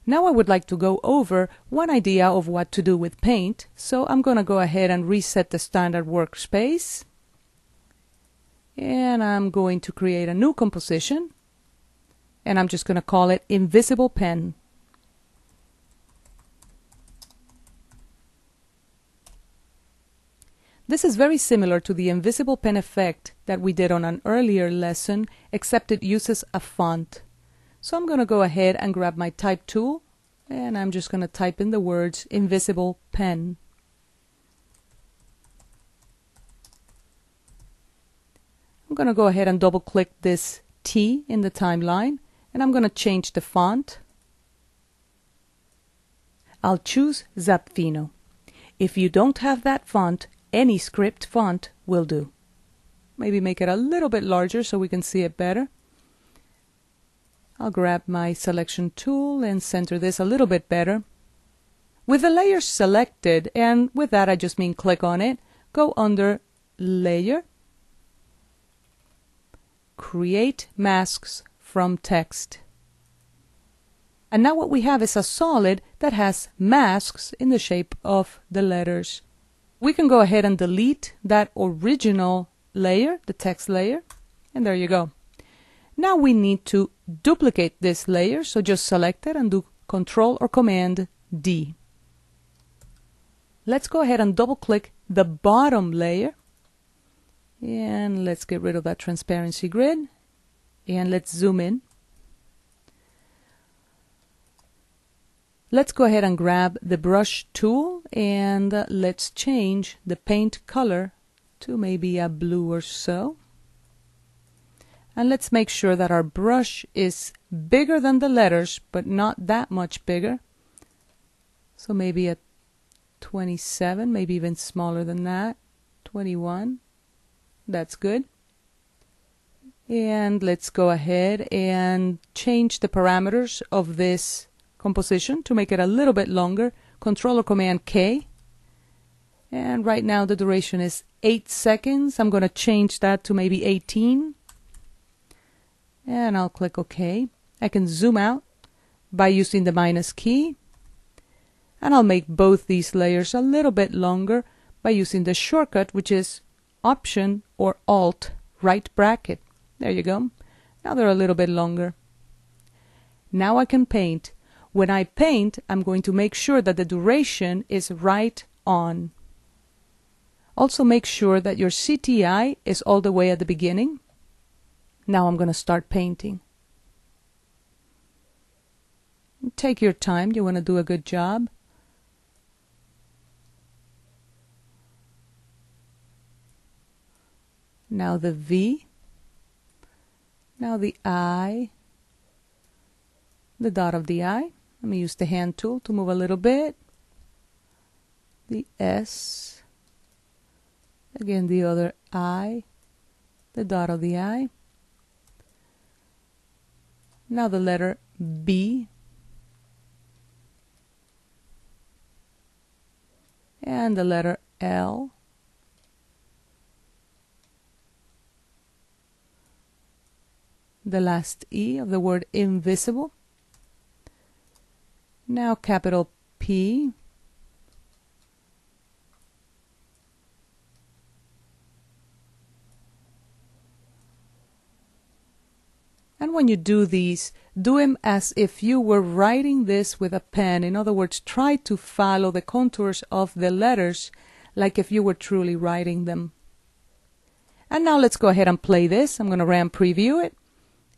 Now I would like to go over one idea of what to do with Paint, so I'm going to go ahead and reset the standard workspace. And I'm going to create a new composition, and I'm just going to call it Invisible Pen. This is very similar to the invisible pen effect that we did on an earlier lesson, except it uses a font. So I'm going to go ahead and grab my type tool, and I'm just going to type in the words invisible pen. I'm going to go ahead and double click this T in the timeline, and I'm going to change the font. I'll choose Zapfino. If you don't have that font, any script font will do. Maybe make it a little bit larger so we can see it better. I'll grab my selection tool and center this a little bit better. With the layer selected, and with that I just mean click on it, go under Layer, Create Masks from Text. And now what we have is a solid that has masks in the shape of the letters. We can go ahead and delete that original layer, the text layer, and there you go. Now we need to duplicate this layer, so just select it and do Control or Command D. Let's go ahead and double click the bottom layer, and let's get rid of that transparency grid, and let's zoom in. Let's go ahead and grab the brush tool, and let's change the paint color to maybe a blue or so. And let's make sure that our brush is bigger than the letters, but not that much bigger. So maybe a 27, maybe even smaller than that, 21. That's good. And let's go ahead and change the parameters of this composition to make it a little bit longer. Control or Command K. And right now the duration is 8 seconds. I'm going to change that to maybe 18. And I'll click OK. I can zoom out by using the minus key. And I'll make both these layers a little bit longer by using the shortcut, which is Option or Alt right bracket. There you go. Now they're a little bit longer. Now I can paint. When I paint, I'm going to make sure that the duration is right on. Also make sure that your CTI is all the way at the beginning. Now I'm going to start painting. Take your time, you want to do a good job. Now the V. Now the I. The dot of the I. Let me use the hand tool to move a little bit. The S. Again, the other I. The dot of the I. Now the letter B. And the letter L. The last E of the word invisible. Now capital P. And when you do these, do them as if you were writing this with a pen. In other words, try to follow the contours of the letters like if you were truly writing them. And now let's go ahead and play this. I'm going to RAM preview it.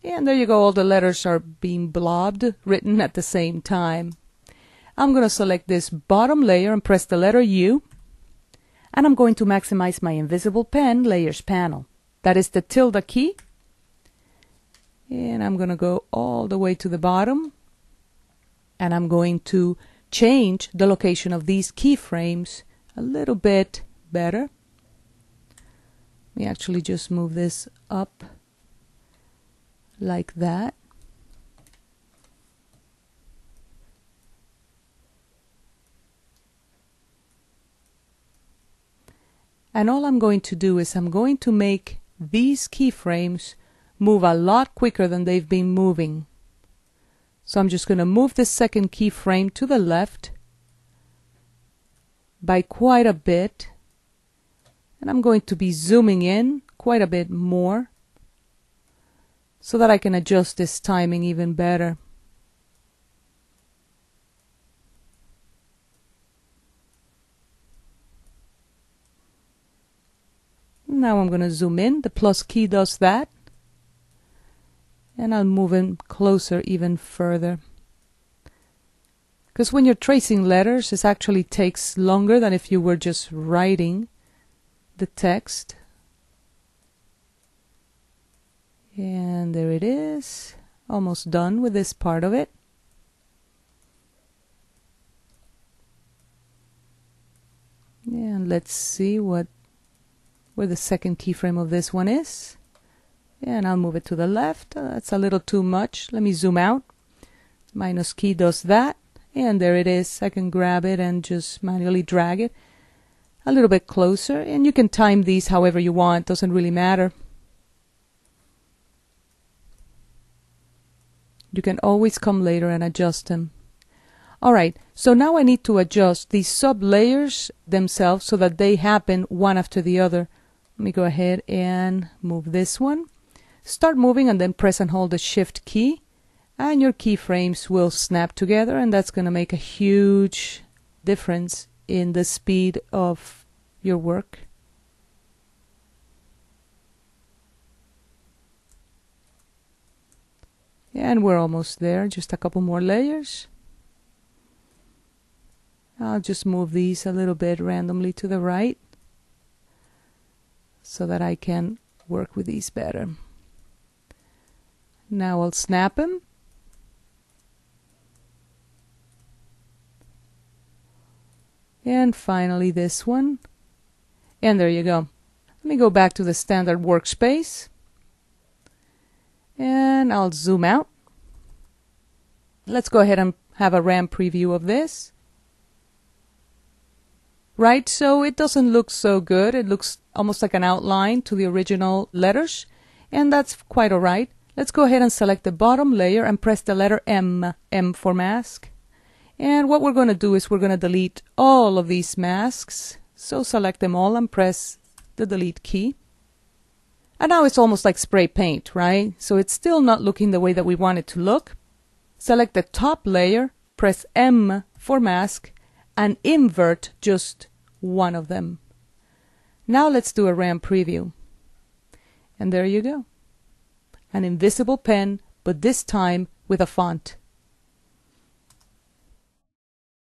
And there you go, all the letters are being blobbed, written at the same time. I'm going to select this bottom layer and press the letter U. And I'm going to maximize my Invisible Pen Layers panel. That is the tilde key. And I'm going to go all the way to the bottom. And I'm going to change the location of these keyframes a little bit better. Let me actually just move this up like that. And all I'm going to do is I'm going to make these keyframes move a lot quicker than they've been moving. So I'm just going to move this second keyframe to the left by quite a bit, and I'm going to be zooming in quite a bit more so that I can adjust this timing even better. Now I'm going to zoom in. The plus key does that. And I'll move in closer even further. Because when you're tracing letters, it actually takes longer than if you were just writing the text. And there it is. Almost done with this part of it. And let's see where the second keyframe of this one is. And I'll move it to the left. That's a little too much. Let me zoom out. Minus key does that. And there it is. I can grab it and just manually drag it a little bit closer. And you can time these however you want. Doesn't really matter. You can always come later and adjust them. Alright, so now I need to adjust these sub-layers themselves so that they happen one after the other. Let me go ahead and move this one. Start moving and then press and hold the Shift key, and your keyframes will snap together, and that's going to make a huge difference in the speed of your work. And we're almost there, just a couple more layers. I'll just move these a little bit randomly to the right so that I can work with these better. Now I'll snap them. And finally this one. And there you go. Let me go back to the standard workspace. And I'll zoom out. Let's go ahead and have a RAM preview of this. Right, so it doesn't look so good. It looks almost like an outline to the original letters, and that's quite alright. Let's go ahead and select the bottom layer and press the letter M, M for mask. And what we're going to do is we're going to delete all of these masks. So select them all and press the delete key. And now it's almost like spray paint, right? So it's still not looking the way that we want it to look. Select the top layer, press M for mask, and invert just one of them. Now let's do a RAM preview. And there you go. An invisible pen, but this time with a font.